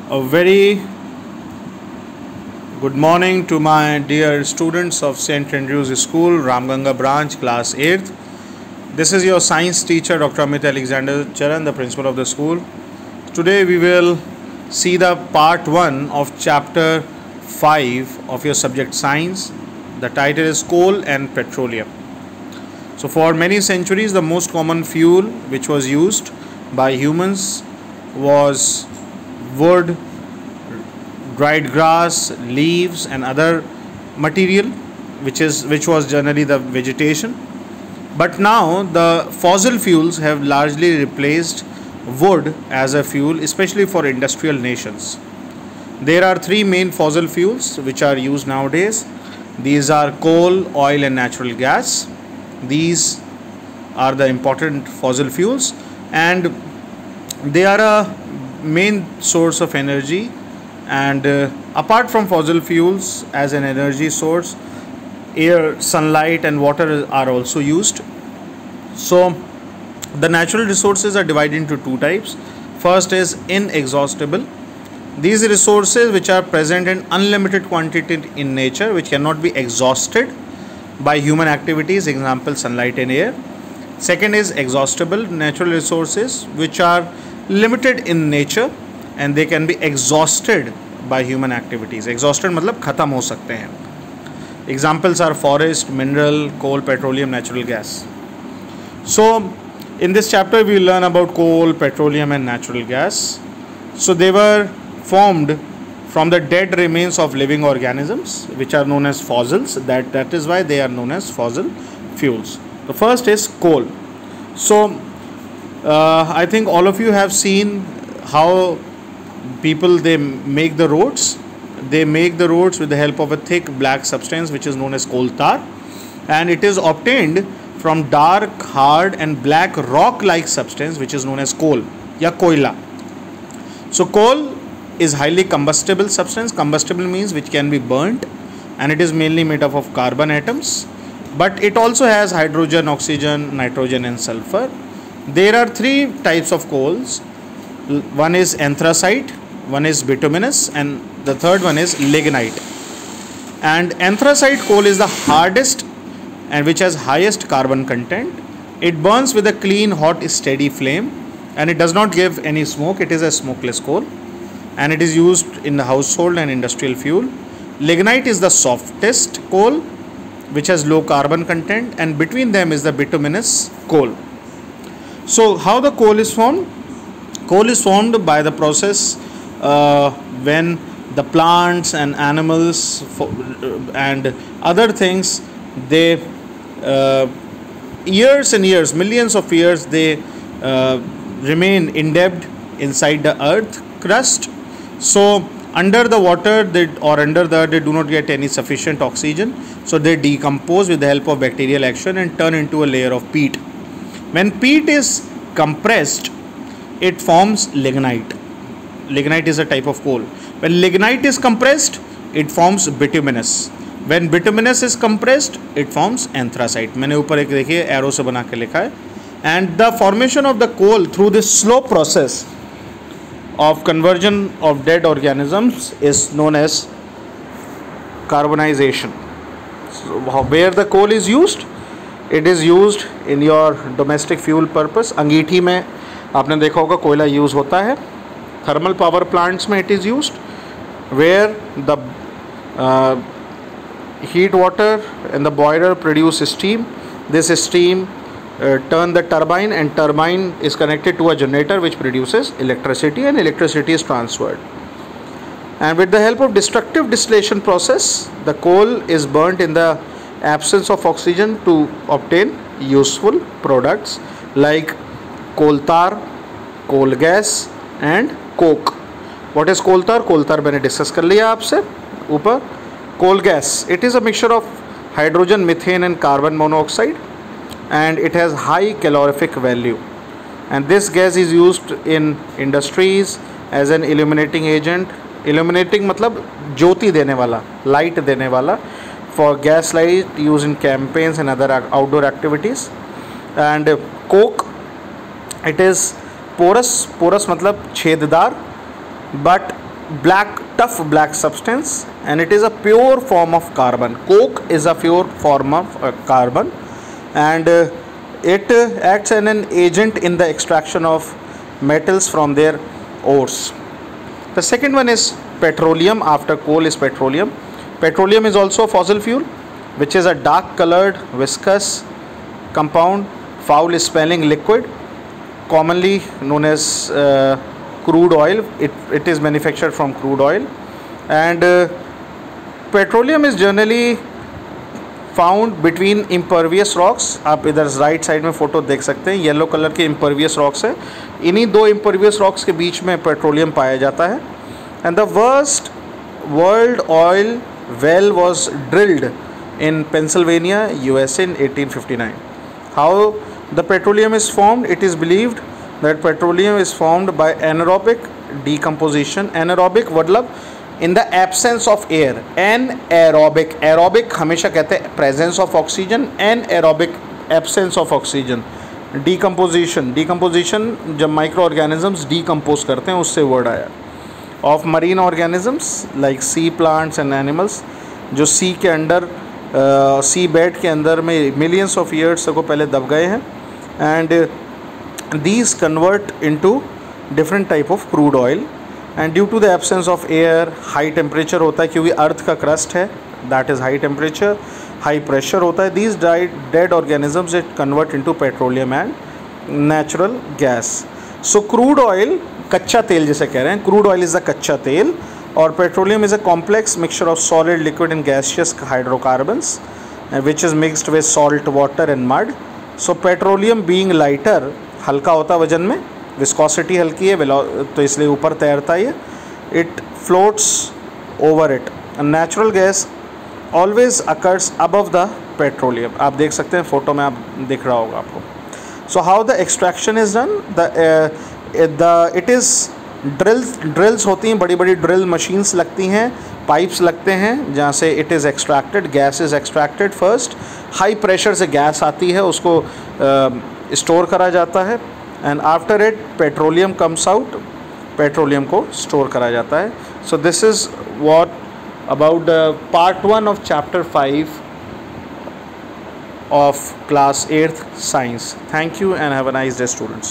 A very good morning to my dear students of St. Andrew's School, Ramganga branch, class 8th. This is your science teacher, Dr. Amit Alexander Charan, the principal of the school. Today we will see the part 1 of chapter 5 of your subject science. The title is Coal and Petroleum. So for many centuries, the most common fuel which was used by humans was wood, dried grass, leaves and other material which was generally the vegetation. But now the fossil fuels have largely replaced wood as a fuel, especially for industrial nations. There are three main fossil fuels which are used nowadays. These are coal, oil and natural gas. These are the important fossil fuels and they are a main source of energy, and apart from fossil fuels as an energy source, air, sunlight and water are also used. So the natural resources are divided into two types. First is inexhaustible. These resources which are present in unlimited quantity in nature, which cannot be exhausted by human activities, example sunlight and air. Second is exhaustible, natural resources which are limited in nature and they can be exhausted by human activities. Exhausted मतलब खत्म हो सकते हैं. Examples are forest, mineral, coal, petroleum, natural gas. So in this chapter we will learn about coal, petroleum and natural gas. So they were formed from the dead remains of living organisms which are known as fossils. That is why they are known as fossil fuels. The first is coal. So I think all of you have seen how people they make the roads. They make the roads with the help of a thick black substance which is known as coal tar, and it is obtained from dark, hard and black rock-like substance which is known as coal ya koila. So coal is highly combustible substance. Combustible means which can be burnt, and it is mainly made up of carbon atoms, but it also has hydrogen, oxygen, nitrogen and sulfur. There are three types of coals. One is anthracite, one is bituminous and the third one is lignite. And anthracite coal is the hardest and which has highest carbon content. It burns with a clean, hot, steady flame and it does not give any smoke. It is a smokeless coal and it is used in the household and industrial fuel. Lignite is the softest coal which has low carbon content, and between them is the bituminous coal. So how the coal is formed? Coal is formed by the process when the plants and animals and other things, they years and years, millions of years, they remain indebted inside the earth crust. So under the water or under the earth, they do not get any sufficient oxygen, so they decompose with the help of bacterial action and turn into a layer of peat. When peat is compressed, it forms lignite. Lignite is a type of coal. When lignite is compressed, it forms bituminous. When bituminous is compressed, it forms anthracite. मैंने ऊपर एक देखिए arrow से बना के लिखा है. And the formation of the coal through this slow process of conversion of dead organisms is known as carbonization. So where the coal is used, it is used in your domestic fuel purpose. अंगीठी में आपने देखा होगा कोयला use होता है. Thermal power plants में it is used where the heat water and the boiler produce steam. This steam turn the turbine, and turbine is connected to a generator which produces electricity, and electricity is transferred. And with the help of destructive distillation process, the coal is burnt in the absence of oxygen to obtain useful products like coal tar, coal gas and coke. What is coal tar? Coal tar मैंने discuss कर लिया आपसे ऊपर. Coal gas, it is a mixture of hydrogen, methane and carbon monoxide, and it has high calorific value, and this gas is used in industries as an illuminating agent. Illuminating मतलब ज्योति देने वाला, light देने वाला, for gas light used in campaigns and other outdoor activities. And coke, it is porous मतलब छेददार, but black, tough black substance, and it is a pure form of carbon. Coke is a pure form of carbon, and it acts as an agent in the extraction of metals from their ores. The second one is petroleum. After coal is petroleum. Petroleum is also a fossil fuel, which is a dark colored viscous compound, foul smelling liquid, commonly known as crude oil. It is manufactured from crude oil, and petroleum is generally found between impervious rocks. आप इधर right side में photo देख सकते हैं, yellow colour के impervious rocks है. इन्हीं दो इम्परवियस रॉक्स के बीच में पेट्रोलियम पाया जाता है. And the worst world oil well was drilled in Pennsylvania, USA in 1859. How the petroleum is formed? It is believed that petroleum is formed by anaerobic decomposition. Anaerobic मतलब in the absence of air. Anaerobic, aerobic हमेशा कहते हैं presence of oxygen, anaerobic absence of oxygen. Decomposition, decomposition जब micro organisms decompose करते हैं उससे word आया. Of marine organisms like sea plants and animals, जो सी के अंडर सी बेड के अंदर में मिलियंस ऑफ ईयर्स को पहले दब गए हैं. And these convert into different type of crude oil. And due to the absence of air, high temperature होता है क्योंकि अर्थ का क्रस्ट है, that is high temperature, high pressure होता है. These dead organisms it convert into petroleum and natural gas. So crude oil कच्चा तेल जिसे कह रहे हैं, क्रूड ऑयल इज़ अ कच्चा तेल, और petroleum is a complex mixture of solid, liquid and gaseous hydrocarbons which is mixed with salt, water and mud. So petroleum being lighter, हल्का होता है वजन में, विस्कोसिटी हल्की है तो इसलिए ऊपर तैरता है. It floats over it. Natural gas always occurs above the petroleum. आप देख सकते हैं फोटो में, आप दिख रहा होगा आपको. So how the extraction is done? It is drills होती हैं, बड़ी बड़ी ड्रिल मशीन्स लगती हैं, पाइप्स लगते हैं जहाँ से it is extracted. Gas is extracted first. High pressure से गैस आती है, उसको स्टोर करा जाता है. And after it petroleum comes out, petroleum को स्टोर करा जाता है. So this is what about the part 1 of chapter 5 of class 8th science. Thank you and have a nice day, students.